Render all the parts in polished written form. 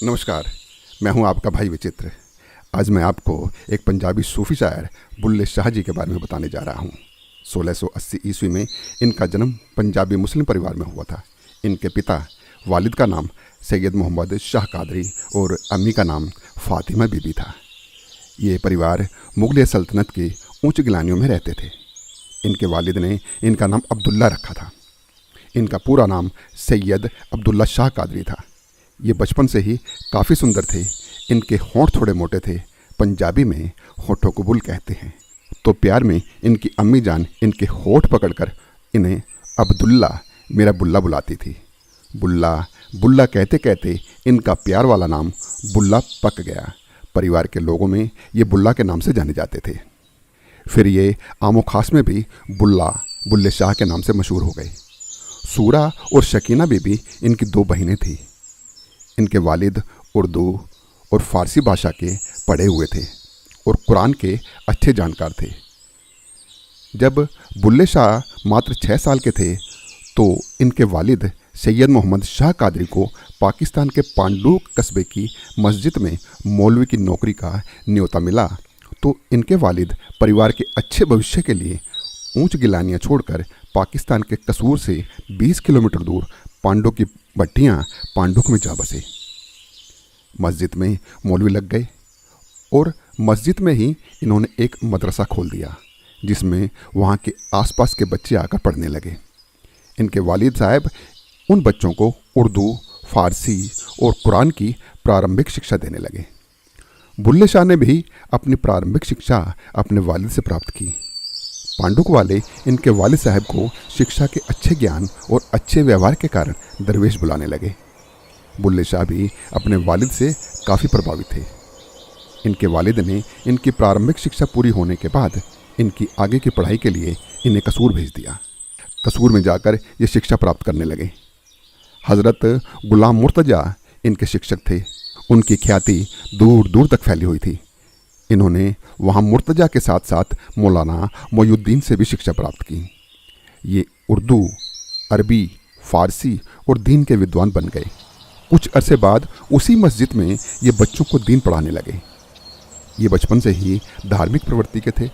नमस्कार, मैं हूं आपका भाई विचित्र। आज मैं आपको एक पंजाबी सूफ़ी शायर बुल्ले शाह जी के बारे में बताने जा रहा हूं। 1680 ईस्वी में इनका जन्म पंजाबी मुस्लिम परिवार में हुआ था। इनके पिता वालिद का नाम सैयद मोहम्मद शाह कादरी और अम्मी का नाम फ़ातिमा बीबी था। ये परिवार मुग़ल सल्तनत की ऊंच गिलानियों में रहते थे। इनके वालिद ने इनका नाम अब्दुल्ला रखा था। इनका पूरा नाम सैयद अब्दुल्ला शाह कादरी था। ये बचपन से ही काफ़ी सुंदर थे। इनके होंठ थोड़े मोटे थे। पंजाबी में होठों को बुल कहते हैं। तो प्यार में इनकी अम्मी जान इनके होठ पकड़कर इन्हें अब्दुल्ला मेरा बुल्ला बुलाती थी। बुल्ला बुल्ला कहते कहते इनका प्यार वाला नाम बुल्ला पक गया। परिवार के लोगों में ये बुल्ला के नाम से जाने जाते थे। फिर ये आमो खास में भी बुल्ला बुल्ले शाह के नाम से मशहूर हो गए। सूरा और शकीना बीबी इनकी 2 बहनें थीं। इनके वालिद उर्दू और फ़ारसी भाषा के पढ़े हुए थे और कुरान के अच्छे जानकार थे। जब बुल्ले शाह मात्र 6 साल के थे तो इनके वालिद सैयद मोहम्मद शाह कादरी को पाकिस्तान के पांडुक कस्बे की मस्जिद में मौलवी की नौकरी का न्योता मिला। तो इनके वालिद परिवार के अच्छे भविष्य के लिए ऊंच गिलानियाँ छोड़कर पाकिस्तान के कसूर से 20 किलोमीटर दूर पांडों की भट्टियाँ पांडुक में जा बसे। मस्जिद में मौलवी लग गए और मस्जिद में ही इन्होंने एक मदरसा खोल दिया जिसमें वहाँ के आसपास के बच्चे आकर पढ़ने लगे। इनके वालिद साहब उन बच्चों को उर्दू, फ़ारसी और कुरान की प्रारंभिक शिक्षा देने लगे। बुल्ले शाह ने भी अपनी प्रारंभिक शिक्षा अपने वालिद से प्राप्त की। पांडुक वाले इनके वालिद साहब को शिक्षा के अच्छे ज्ञान और अच्छे व्यवहार के कारण दरवेश बुलाने लगे। बुल्ले शाह भी अपने वालिद से काफ़ी प्रभावित थे। इनके वालिद ने इनकी प्रारंभिक शिक्षा पूरी होने के बाद इनकी आगे की पढ़ाई के लिए इन्हें कसूर भेज दिया। कसूर में जाकर ये शिक्षा प्राप्त करने लगे। हज़रत गुलाम मुर्तज़ा इनके शिक्षक थे। उनकी ख्याति दूर दूर तक फैली हुई थी। इन्होंने वहाँ मुर्तज़ा के साथ साथ मौलाना मोयुद्दीन से भी शिक्षा प्राप्त की। ये उर्दू, अरबी, फ़ारसी और दीन के विद्वान बन गए। कुछ अरसे बाद उसी मस्जिद में ये बच्चों को दीन पढ़ाने लगे। ये बचपन से ही धार्मिक प्रवृत्ति के थे।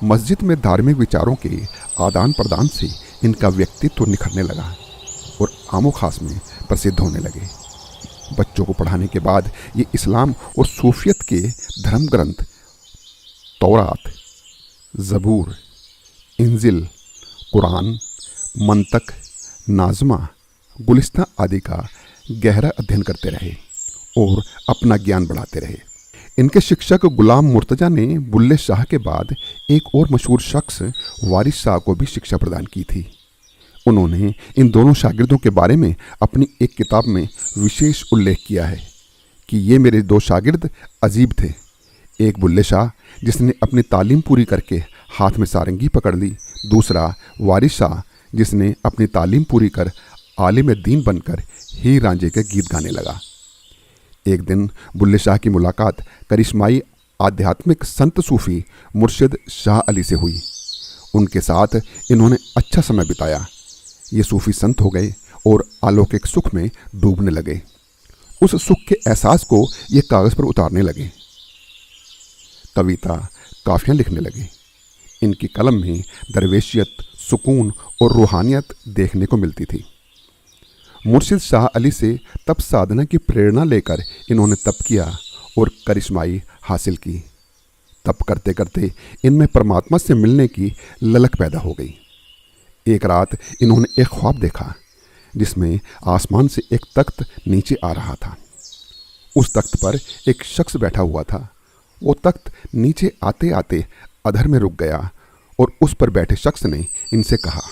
मस्जिद में धार्मिक विचारों के आदान प्रदान से इनका व्यक्तित्व निखरने लगा और आमो खास में प्रसिद्ध होने लगे। बच्चों को पढ़ाने के बाद ये इस्लाम और सूफियत के धर्म ग्रंथ तौरात, ज़बूर, इंजिल, कुरान, मंतक, नाज़मा, गुलिस्तां आदि का गहरा अध्ययन करते रहे और अपना ज्ञान बढ़ाते रहे। इनके शिक्षक गुलाम मुर्तज़ा ने बुल्ले शाह के बाद एक और मशहूर शख्स वारिस शाह को भी शिक्षा प्रदान की थी। उन्होंने इन दोनों शागिर्दों के बारे में अपनी एक किताब में विशेष उल्लेख किया है कि ये मेरे 2 शागिर्द अजीब थे। एक बुल्ले शाह जिसने अपनी तालीम पूरी करके हाथ में सारंगी पकड़ ली। दूसरा वारिस शाह जिसने अपनी तालीम पूरी कर आलिम दीन बनकर हीर रांझे के गीत गाने लगा। एक दिन बुल्ले शाह की मुलाकात करिश्माई आध्यात्मिक संत सूफ़ी मुर्शिद शाह अली से हुई। उनके साथ इन्होंने अच्छा समय बिताया। ये सूफ़ी संत हो गए और अलौकिक सुख में डूबने लगे। उस सुख के एहसास को ये कागज़ पर उतारने लगे। कविता, काफ़ियाँ लिखने लगे। इनकी कलम में दरवेशियत, सुकून और रूहानियत देखने को मिलती थी। मुर्शिद शाह अली से तप साधना की प्रेरणा लेकर इन्होंने तप किया और करिश्माई हासिल की। तप करते करते इनमें परमात्मा से मिलने की ललक पैदा हो गई। एक रात इन्होंने एक ख्वाब देखा जिसमें आसमान से एक तख्त नीचे आ रहा था। उस तख्त पर एक शख्स बैठा हुआ था। वो तख्त नीचे आते आते अधर में रुक गया और उस पर बैठे शख्स ने इनसे कहा,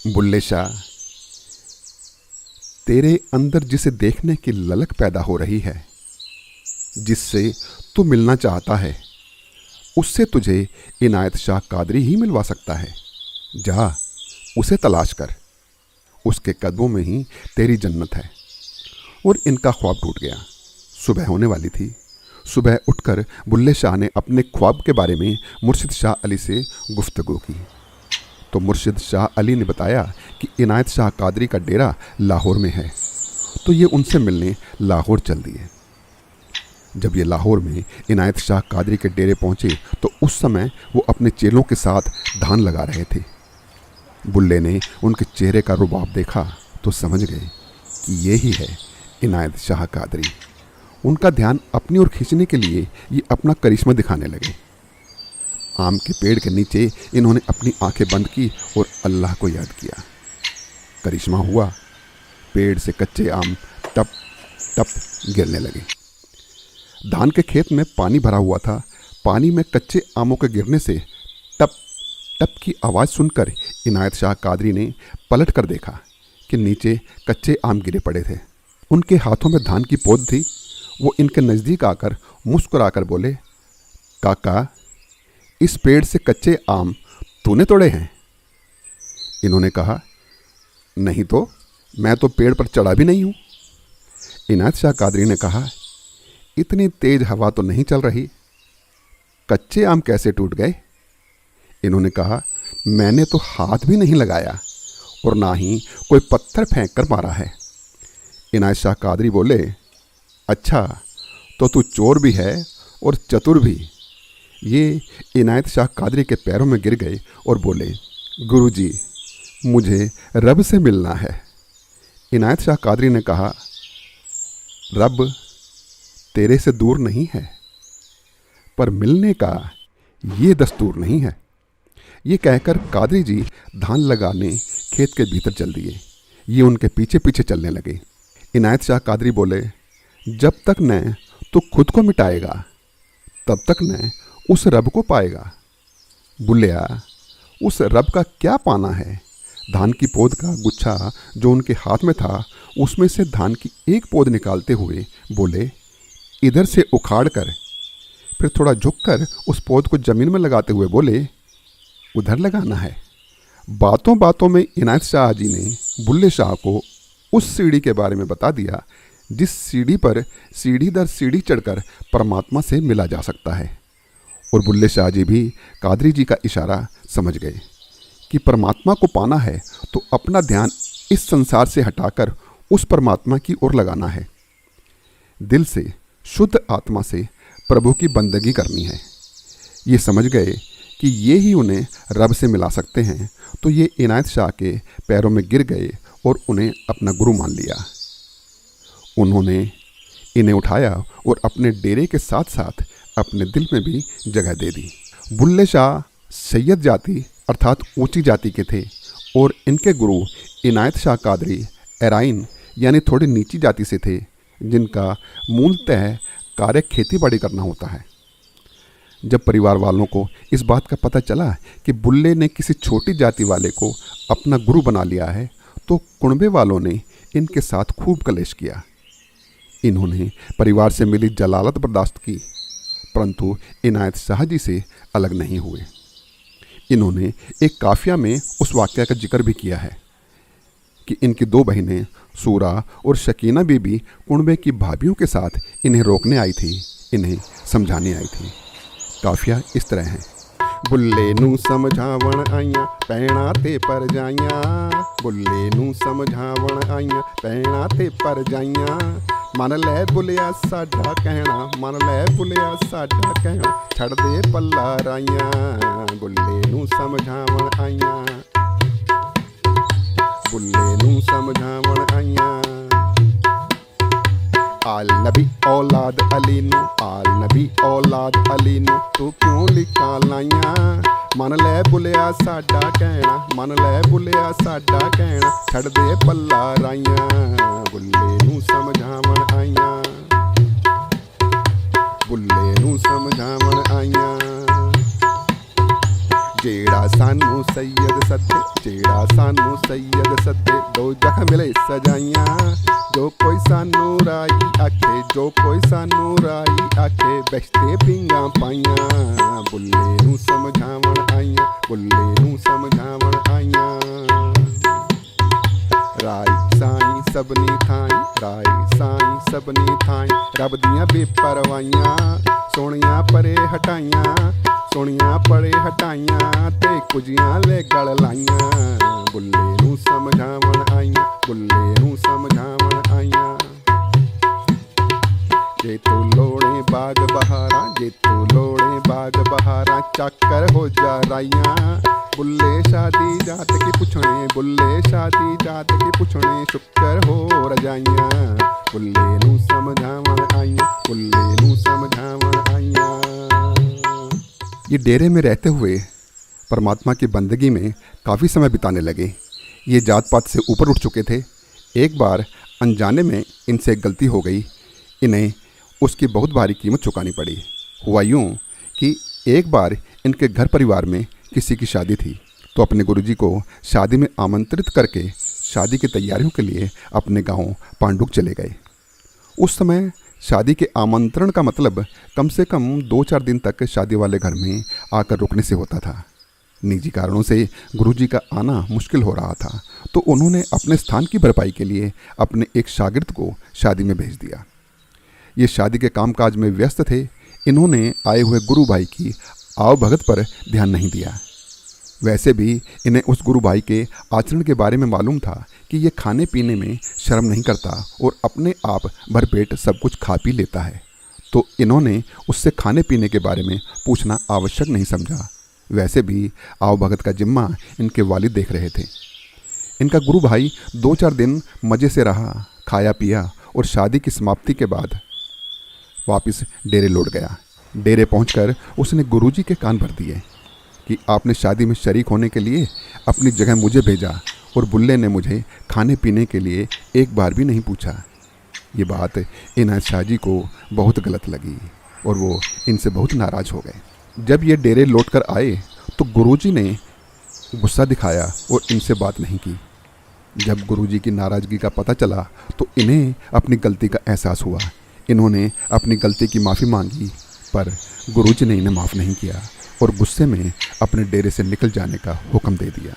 बुल्ले शाह, तेरे अंदर जिसे देखने की ललक पैदा हो रही है, जिससे तू मिलना चाहता है, उससे तुझे इनायत शाह कादरी ही मिलवा सकता है। जा, उसे तलाश कर। उसके कदमों में ही तेरी जन्नत है। और इनका ख्वाब टूट गया। सुबह होने वाली थी। सुबह उठकर बुल्ले शाह ने अपने ख्वाब के बारे में मुर्शिद शाह अली से गुफ्तगू की तो मुर्शिद शाह अली ने बताया कि इनायत शाह कादरी का डेरा लाहौर में है। तो ये उनसे मिलने लाहौर चल दिए। जब ये लाहौर में इनायत शाह कादरी के डेरे पहुंचे तो उस समय वो अपने चेलों के साथ धान लगा रहे थे। बुल्ले ने उनके चेहरे का रुबाब देखा तो समझ गए कि ये ही है इनायत शाह कादरी। उनका ध्यान अपनी ओर खींचने के लिए ये अपना करिश्मा दिखाने लगे। आम के पेड़ के नीचे इन्होंने अपनी आंखें बंद की और अल्लाह को याद किया। करिश्मा हुआ, पेड़ से कच्चे आम टप टप गिरने लगे। धान के खेत में पानी भरा हुआ था। पानी में कच्चे आमों के गिरने से टप टप की आवाज़ सुनकर इनायत शाह कादरी ने पलट कर देखा कि नीचे कच्चे आम गिरे पड़े थे। उनके हाथों में धान की पोद थी। वो इनके नज़दीक आकर मुस्कुराकर बोले, काका, इस पेड़ से कच्चे आम तूने तोड़े हैं? इन्होंने कहा, नहीं तो, मैं तो पेड़ पर चढ़ा भी नहीं हूँ। इनायत शाह कादरी ने कहा, इतनी तेज हवा तो नहीं चल रही, कच्चे आम कैसे टूट गए? इन्होंने कहा, मैंने तो हाथ भी नहीं लगाया और ना ही कोई पत्थर फेंक कर मारा है। इनायत शाह कादरी बोले, अच्छा, तो तू चोर भी है और चतुर भी। ये इनायत शाह कादरी के पैरों में गिर गए और बोले, गुरुजी, मुझे रब से मिलना है। इनायत शाह कादरी ने कहा, रब तेरे से दूर नहीं है, पर मिलने का ये दस्तूर नहीं है। ये कहकर कादरी जी धान लगाने खेत के भीतर चल दिए। ये उनके पीछे पीछे चलने लगे। इनायत शाह कादरी बोले, जब तक न तो खुद को मिटाएगा तब तक न उस रब को पाएगा। बुल्लिया, उस रब का क्या पाना है? धान की पोद का गुच्छा जो उनके हाथ में था उसमें से धान की एक पोद निकालते हुए बोले, इधर से उखाड़ कर। फिर थोड़ा झुककर उस पोद को जमीन में लगाते हुए बोले, उधर लगाना है। बातों बातों में इनायत शाह जी ने बुल्ले शाह को उस सीढ़ी के बारे में बता दिया जिस सीढ़ी पर सीढ़ी दर सीढ़ी चढ़कर परमात्मा से मिला जा सकता है। और बुल्ले शाह जी भी कादरी जी का इशारा समझ गए कि परमात्मा को पाना है तो अपना ध्यान इस संसार से हटाकर उस परमात्मा की ओर लगाना है। दिल से, शुद्ध आत्मा से प्रभु की बंदगी करनी है। ये समझ गए कि ये ही उन्हें रब से मिला सकते हैं, तो ये इनायत शाह के पैरों में गिर गए और उन्हें अपना गुरु मान लिया। उन्होंने इन्हें उठाया और अपने डेरे के साथ साथ अपने दिल में भी जगह दे दी। बुल्ले शाह सैयद जाति अर्थात ऊंची जाति के थे और इनके गुरु इनायत शाह कादरी एराइन यानी थोड़ी नीची जाति से थे, जिनका मूलतः कार्य खेती बाड़ी करना होता है। जब परिवार वालों को इस बात का पता चला कि बुल्ले ने किसी छोटी जाति वाले को अपना गुरु बना लिया है, तो कुणबे वालों ने इनके साथ खूब कलेश किया। इन्होंने परिवार से मिली जलालत बर्दाश्त की, परंतु इनायत शाह जी से अलग नहीं हुए। इन्होंने एक काफिया में उस वाक़या का जिक्र भी किया है कि इनकी दो बहनें सूरा और शकीना बीबी कुणबे की भाभियों के साथ इन्हें रोकने आई थी, इन्हें समझाने आई थी। काफिया इस तरह है। बुल्ले नू समझावण आइयां पैणा ते पर जाइयां, बुल्ले नू समझावण आइयां पैणा ते पर जाइयां, मन लै बुलिया साडा कहना, मन लै बुलिया साडा कहना, छड़ दे पल्ला राइयां, बुल्ले नू समझावण आइयां, बुल्ले नू समझावण आइयां। आल नबी औलाद अली नू, आल नबी औलाद अली नू, तू क्यों लिखा लाइयां, मन लै बुलिया साडा कहना, मन लै बुलिया साडा कहना, छड़ दे पल्ला राइयां, बुल्ले नू समझावण आइयां, बुल्ले नू समझावण आइयां। जेड़ा सानू सैयद सदे, जेड़ा सानू सैयद सदे, दो जख मिले सजाइयां, जो कोई सानू राई आखे, जो कोई सानू राई आखे, बेचते पिंगा पाइयां, बुल्ले नू समझावण आइयां, बुल्ले नू समझावण आइयां। राई साईं सबनी थाई, राई साईं सबनी थाई, रब दियां बेपरवाइयां, सोनियां परे हटाइयां, सोनियां परे हटाइयां, ते कुजियां ले गल लाइयां, बुल्ले नू समझावण आइयां, बुल्ले नू समझावण आइयां। जे तू लोड़े बाग बहारा, जे तू लोड़े बाग बहारा, चाकर हो जा राइया। बुल्ले शादी जात की पुछणे, बुल्ले शादी जात की पुछणे, शुक्र हो रजाइया। बुल्ले नू समझावन आइया, बुल्ले नू समझावन आइया। ये डेरे में रहते हुए परमात्मा की बंदगी में काफ़ी समय बिताने लगे। ये जात पात से ऊपर उठ चुके थे। एक बार अनजाने में इनसे एक गलती हो गई। इन्हें उसकी बहुत भारी कीमत चुकानी पड़ी। हुआ यूँ कि एक बार इनके घर परिवार में किसी की शादी थी, तो अपने गुरुजी को शादी में आमंत्रित करके शादी की तैयारियों के लिए अपने गांव पांडुक चले गए। उस समय शादी के आमंत्रण का मतलब कम से कम 2-4 दिन तक शादी वाले घर में आकर रुकने से होता था। निजी कारणों से गुरुजी का आना मुश्किल हो रहा था, तो उन्होंने अपने स्थान की भरपाई के लिए अपने एक शागिर्द को शादी में भेज दिया। ये शादी के कामकाज में व्यस्त थे। इन्होंने आए हुए गुरु भाई की आवभगत पर ध्यान नहीं दिया। वैसे भी इन्हें उस गुरु भाई के आचरण के बारे में मालूम था कि ये खाने पीने में शर्म नहीं करता और अपने आप भरपेट सब कुछ खा पी लेता है, तो इन्होंने उससे खाने पीने के बारे में पूछना आवश्यक नहीं समझा। वैसे भी आवभगत का जिम्मा इनके वालिद देख रहे थे। इनका गुरु भाई 2-4 दिन मज़े से रहा, खाया पिया और शादी की समाप्ति के बाद वापस डेरे लौट गया। डेरे पहुंचकर उसने गुरुजी के कान भर दिए कि आपने शादी में शरीक होने के लिए अपनी जगह मुझे भेजा और बुल्ले ने मुझे खाने पीने के लिए एक बार भी नहीं पूछा। ये बात इनायत शाह जी को बहुत गलत लगी और वो इनसे बहुत नाराज़ हो गए। जब ये डेरे लौट कर आए तो गुरुजी ने गुस्सा दिखाया और इनसे बात नहीं की। जब गुरुजी की नाराज़गी का पता चला तो इन्हें अपनी गलती का एहसास हुआ। इन्होंने अपनी गलती की माफ़ी मांगी, पर गुरुजी ने इन्हें माफ़ नहीं किया और गुस्से में अपने डेरे से निकल जाने का हुक्म दे दिया।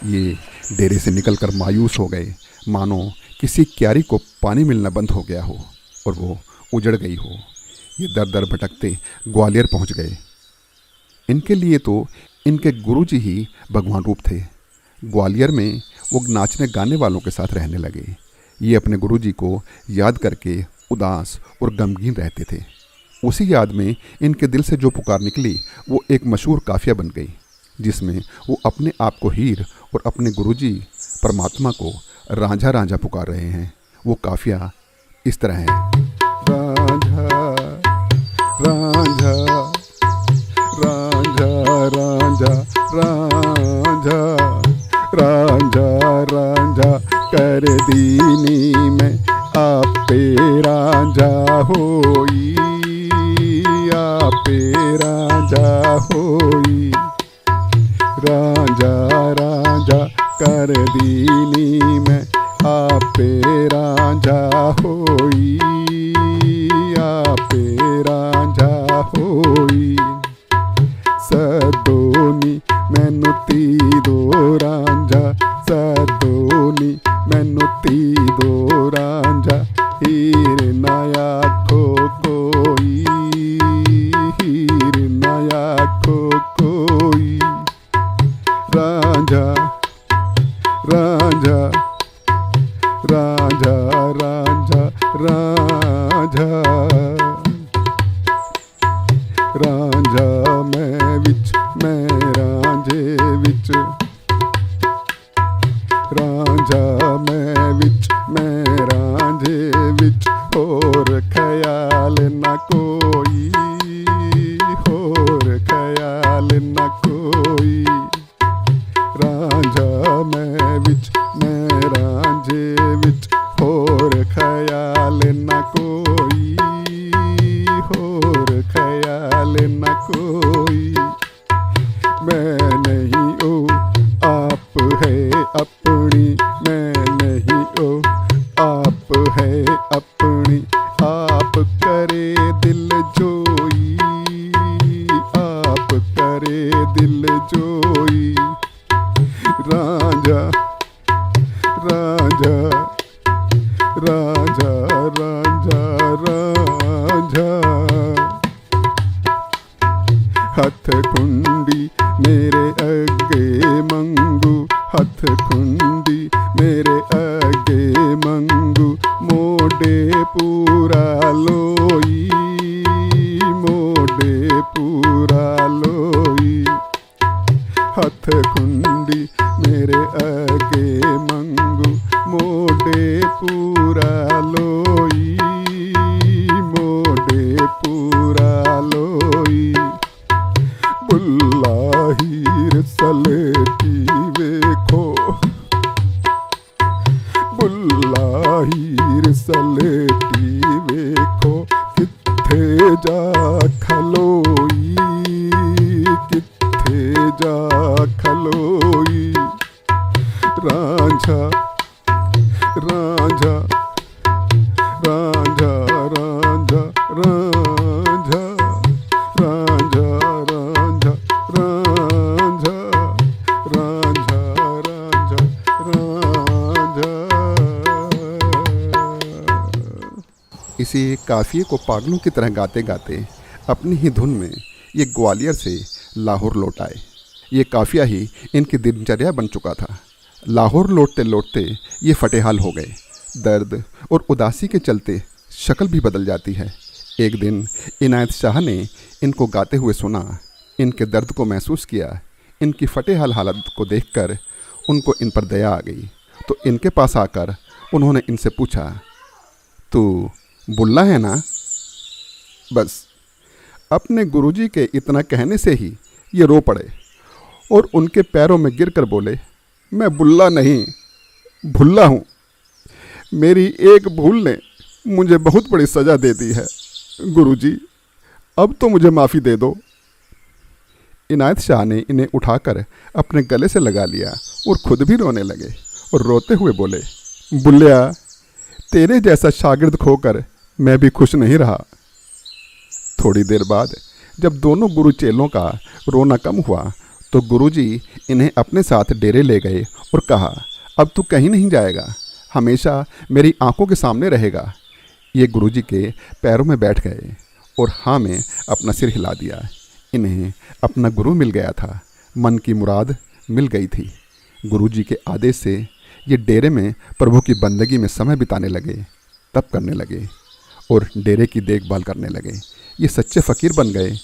ये डेरे से निकलकर मायूस हो गए, मानो किसी क्यारी को पानी मिलना बंद हो गया हो और वो उजड़ गई हो। ये दर दर भटकते ग्वालियर पहुंच गए। इनके लिए तो इनके गुरुजी ही भगवान रूप थे। ग्वालियर में वो नाचने गाने वालों के साथ रहने लगे। ये अपने गुरुजी को याद करके उदास और गमगीन रहते थे। उसी याद में इनके दिल से जो पुकार निकली वो एक मशहूर काफिया बन गई, जिसमें वो अपने आप को हीर और अपने गुरुजी परमात्मा को रांझा रांझा पुकार रहे हैं। वो काफिया इस तरह है। रांझा रांझा रांझा रांझा रांझा रांझा रांझा कर दीनी में आपे रांझा होई, आपे रांझा होई। रांझा रांझा कर दीनी में आपे रांझा होई, आपे रांझा होई। सदोनी मैनू ती दो रांझा, सदोनी मैनू ती दो रांझा, हीर ना आखो कोई, हीर ना आखो कोई। रांझा रांझा रांझा रांझा रांझा रांझा मैं विच, मैं रांझे विच, रांझा मैं विच, मैं रांझे विच, होर ख्याल ना कोई, होर ख्याल ना कोई। रांझा मैं विच, मैं रांझे विच, होर ख्याल ना कोई, होर ख्याल ना कोई। मैं नहीं ओ आप है अपनी, मैं नहीं ओ आप है अपनी, आप करे दिल जोई, आप करे दिल जोई। रांझा रांझा रांझा रांझा रांझा। हथ खुंडी मेरे अगे मंगू, हथ खुंडी मेरे अगे मंगू, मोड मोडे पूरा लोई, मोडे पूरा लोई, हथ खुंडी मेरे अगे मंगू, मोडे पूरा लोई, मोडे पूरा लोई, बुल्ला हीर सलेटी वेखो, बुल्ला हीर सलेटी वेखो, किथे जा खलोई, किथे जा खलोई, रांझा रांझा रांझा रांझा रांझा रांझा रांझा रांझा रांझा रांझा रांझा। इसी काफिये को पागलों की तरह गाते गाते अपनी ही धुन में ये ग्वालियर से लाहौर लौट आए। ये काफिया ही इनकी दिनचर्या बन चुका था। लाहौर लौटते लौटते ये फटेहाल हो गए। दर्द और उदासी के चलते शक्ल भी बदल जाती है। एक दिन इनायत शाह ने इनको गाते हुए सुना, इनके दर्द को महसूस किया। इनकी फटेहाल हालत को देखकर उनको इन पर दया आ गई, तो इनके पास आकर उन्होंने इनसे पूछा, तू बुल्ला है ना? बस अपने गुरुजी के इतना कहने से ही ये रो पड़े और उनके पैरों में गिरकर बोले, मैं बुल्ला नहीं, भुल्ला हूँ। मेरी एक भूल ने मुझे बहुत बड़ी सज़ा दे दी है। गुरुजी, अब तो मुझे माफ़ी दे दो। इनायत शाह ने इन्हें उठाकर अपने गले से लगा लिया और खुद भी रोने लगे और रोते हुए बोले, बुल्लिया, तेरे जैसा शागिर्द खोकर मैं भी खुश नहीं रहा। थोड़ी देर बाद जब दोनों गुरु चेलों का रोना कम हुआ तो गुरुजी इन्हें अपने साथ डेरे ले गए और कहा, अब तू कहीं नहीं जाएगा, हमेशा मेरी आंखों के सामने रहेगा। ये गुरुजी के पैरों में बैठ गए और हाँ में अपना सिर हिला दिया। इन्हें अपना गुरु मिल गया था, मन की मुराद मिल गई थी। गुरुजी के आदेश से ये डेरे में प्रभु की बंदगी में समय बिताने लगे, तप करने लगे और डेरे की देखभाल करने लगे। ये सच्चे फ़कीर बन गए।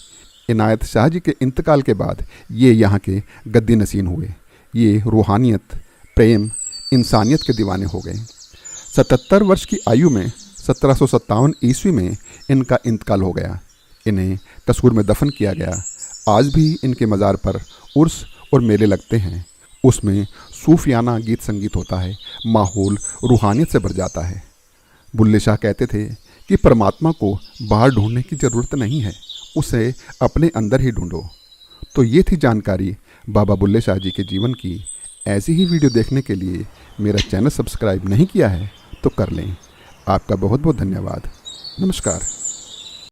इनायत शाह जी के इंतकाल के बाद ये यहाँ के गद्दी नसीन हुए। ये रूहानियत, प्रेम, इंसानियत के दीवाने हो गए। 77 वर्ष की आयु में 1757 ईस्वी में इनका इंतकाल हो गया। इन्हें कसूर में दफन किया गया। आज भी इनके मज़ार पर उर्स और मेले लगते हैं। उसमें सूफियाना गीत संगीत होता है। माहौल रूहानियत से भर जाता है। बुल्ले शाह कहते थे कि परमात्मा को बाहर ढूंढने की ज़रूरत नहीं है, उसे अपने अंदर ही ढूंढो। तो ये थी जानकारी बाबा बुल्ले शाह जी के जीवन की। ऐसी ही वीडियो देखने के लिए मेरा चैनल सब्सक्राइब नहीं किया है तो कर लें। आपका बहुत बहुत धन्यवाद। नमस्कार।